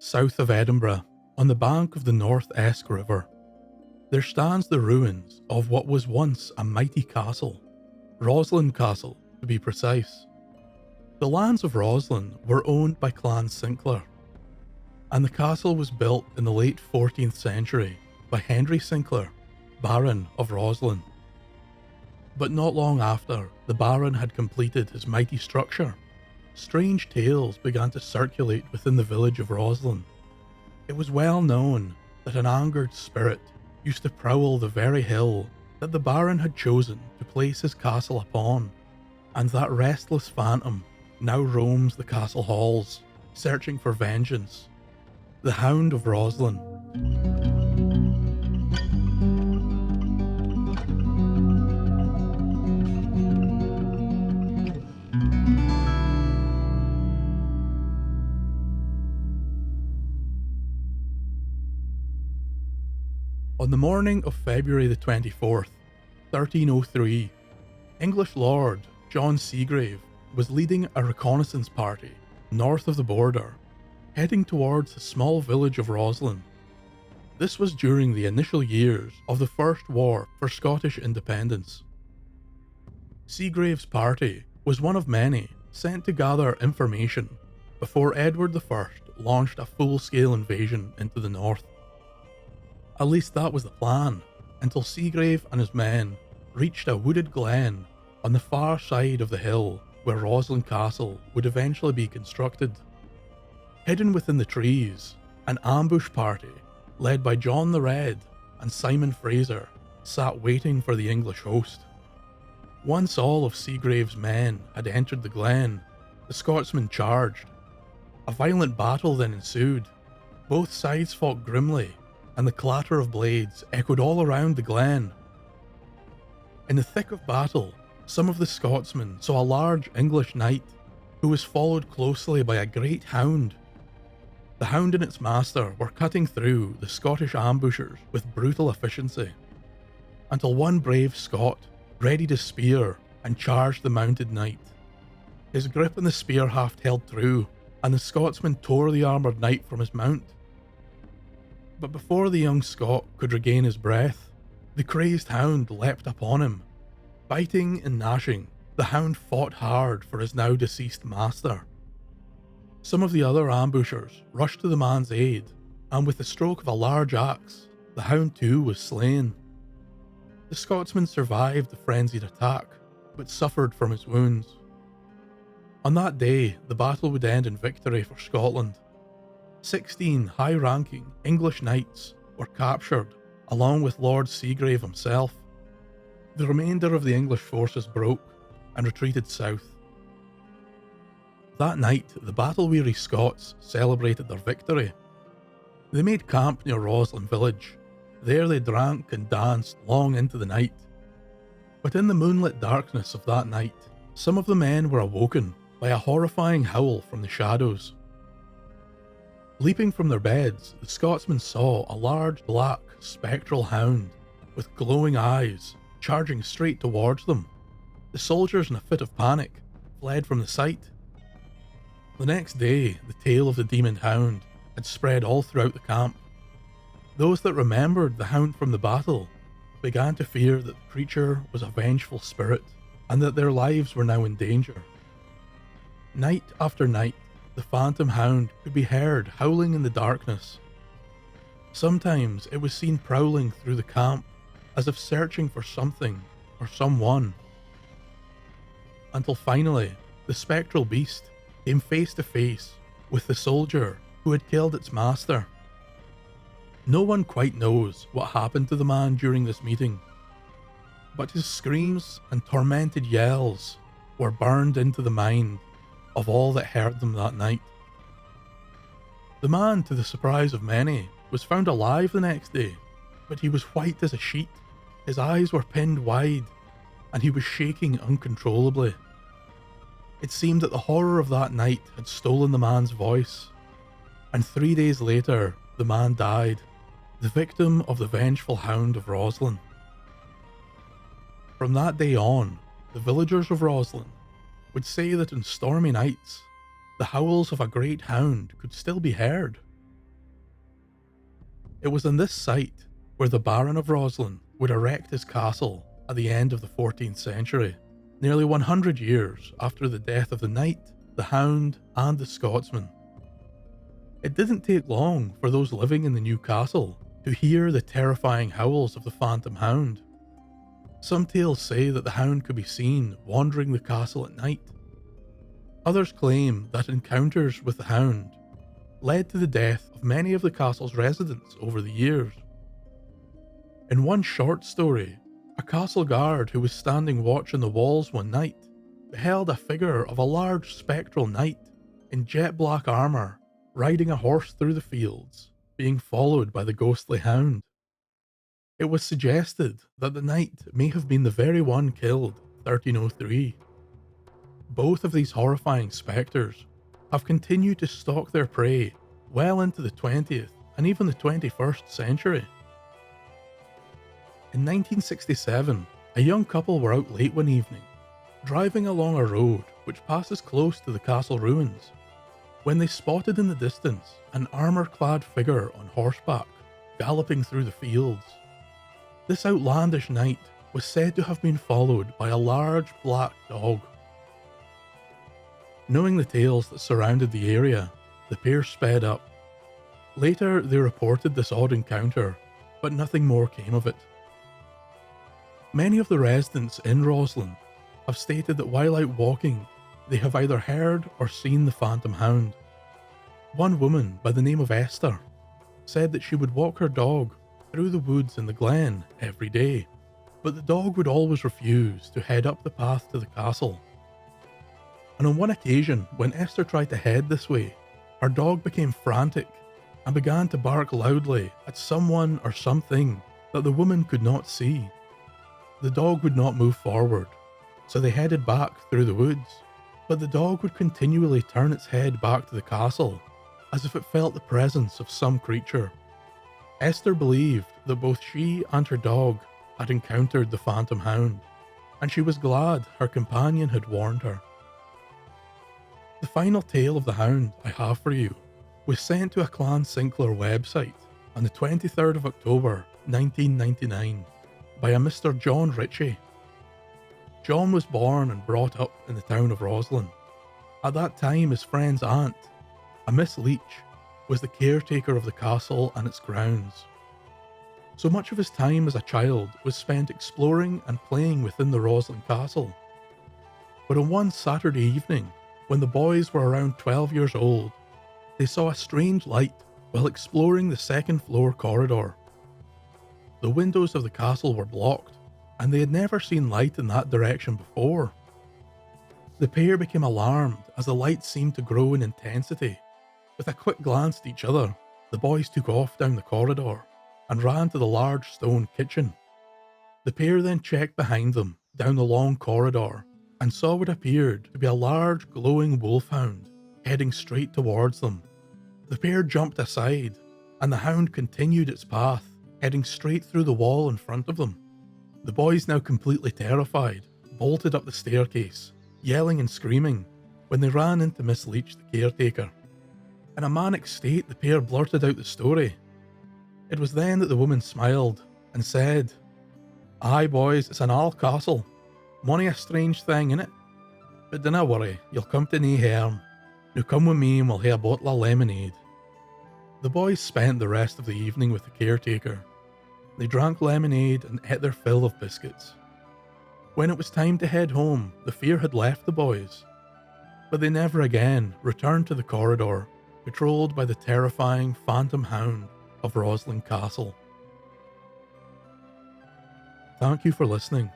South of Edinburgh, on the bank of the North Esk River, there stands the ruins of what was once a mighty castle, Roslin Castle to be precise. The lands of Roslin were owned by Clan Sinclair, and the castle was built in the late 14th century by Hendry Sinclair, Baron of Roslin. But not long after the Baron had completed his mighty structure, strange tales began to circulate within the village of Roslin. It was well known that an angered spirit used to prowl the very hill that the Baron had chosen to place his castle upon, and that restless phantom now roams the castle halls, searching for vengeance. The Hound of Roslin. On the morning of February the 24th, 1303, English Lord John Seagrave was leading a reconnaissance party north of the border, heading towards the small village of Roslin. This was during the initial years of the First War for Scottish independence. Seagrave's party was one of many sent to gather information before Edward I launched a full-scale invasion into the north. At least that was the plan, until Seagrave and his men reached a wooded glen on the far side of the hill where Roslin Castle would eventually be constructed. Hidden within the trees, an ambush party led by John the Red and Simon Fraser sat waiting for the English host. Once all of Seagrave's men had entered the glen, the Scotsmen charged. A violent battle then ensued. Both sides fought grimly, and the clatter of blades echoed all around the glen. In the thick of battle, some of the Scotsmen saw a large English knight who was followed closely by a great hound. The hound and its master were cutting through the Scottish ambushers with brutal efficiency, until one brave Scot readied his spear and charged the mounted knight. His grip on the spear haft held true, and the Scotsman tore the armoured knight from his mount. But before the young Scot could regain his breath, the crazed hound leapt upon him. Biting and gnashing, the hound fought hard for his now deceased master. Some of the other ambushers rushed to the man's aid, and with the stroke of a large axe, the hound too was slain. The Scotsman survived the frenzied attack, but suffered from his wounds. On that day, the battle would end in victory for Scotland. 16 high-ranking English knights were captured, along with Lord Seagrave himself. The remainder of the English forces broke and retreated south. That night, the battle-weary Scots celebrated their victory. They made camp near Roslin village. There they drank and danced long into the night. But in the moonlit darkness of that night, some of the men were awoken by a horrifying howl from the shadows. Leaping from their beds, the Scotsmen saw a large black spectral hound with glowing eyes charging straight towards them. The soldiers, in a fit of panic, fled from the sight. The next day, the tale of the demoned hound had spread all throughout the camp. Those that remembered the hound from the battle began to fear that the creature was a vengeful spirit and that their lives were now in danger. Night after night, the phantom hound could be heard howling in the darkness. Sometimes it was seen prowling through the camp as if searching for something or someone. Until finally, the spectral beast came face to face with the soldier who had killed its master. No one quite knows what happened to the man during this meeting, but his screams and tormented yells were burned into the mind of all that heard them that night. The man, to the surprise of many, was found alive the next day, but he was white as a sheet, his eyes were pinned wide, and he was shaking uncontrollably. It seemed that the horror of that night had stolen the man's voice, and 3 days later the man died, the victim of the vengeful Hound of Roslin. From that day on, the villagers of Roslin would say that on stormy nights, the howls of a great hound could still be heard, It was on this site where the Baron of Roslin would erect his castle at the end of the 14th century, nearly 100 years after the death of the Knight, the Hound, and the Scotsman. It didn't take long for those living in the new castle to hear the terrifying howls of the phantom hound. Some tales say that the hound could be seen wandering the castle at night. Others claim that encounters with the hound led to the death of many of the castle's residents over the years. In one short story, a castle guard who was standing watch on the walls one night beheld a figure of a large spectral knight in jet black armour riding a horse through the fields, being followed by the ghostly hound. It was suggested that the knight may have been the very one killed 1303. Both of these horrifying spectres have continued to stalk their prey well into the 20th and even the 21st century. In 1967, a young couple were out late one evening, driving along a road which passes close to the castle ruins, when they spotted in the distance an armour-clad figure on horseback galloping through the fields. This outlandish knight was said to have been followed by a large black dog. Knowing the tales that surrounded the area, the pair sped up. Later, they reported this odd encounter, but nothing more came of it. Many of the residents in Roslin have stated that while out walking, they have either heard or seen the phantom hound. One woman by the name of Esther said that she would walk her dog through the woods in the glen every day, but the dog would always refuse to head up the path to the castle. And on one occasion, when Esther tried to head this way, her dog became frantic and began to bark loudly at someone or something that the woman could not see. The dog would not move forward, so they headed back through the woods, but the dog would continually turn its head back to the castle, as if it felt the presence of some creature. Esther believed that both she and her dog had encountered the phantom hound, and she was glad her companion had warned her. The final tale of the hound I have for you was sent to a Clan Sinclair website on the 23rd of October 1999 by a Mr. John Ritchie. John was born and brought up in the town of Roslin. At that time, his friend's aunt, a Miss Leach, was the caretaker of the castle and its grounds. So much of his time as a child was spent exploring and playing within the Roslin Castle. But on one Saturday evening, when the boys were around 12 years old, they saw a strange light while exploring the second floor corridor. The windows of the castle were blocked, and they had never seen light in that direction before. The pair became alarmed as the light seemed to grow in intensity. With a quick glance at each other, the boys took off down the corridor and ran to the large stone kitchen. The pair then checked behind them down the long corridor and saw what appeared to be a large glowing wolfhound heading straight towards them. The pair jumped aside, and the hound continued its path, heading straight through the wall in front of them. The boys, now completely terrified, bolted up the staircase, yelling and screaming, when they ran into Miss Leach, the caretaker. In a manic state, the pair blurted out the story. It was then that the woman smiled and said, "Aye boys, it's an old castle. Mony a strange thing in it. But dinna worry, you'll come to nae harm. Now come with me and we'll hae a bottle of lemonade." The boys spent the rest of the evening with the caretaker. They drank lemonade and ate their fill of biscuits. When it was time to head home, the fear had left the boys, but they never again returned to the corridor patrolled by the terrifying phantom hound of Roslin Castle. Thank you for listening.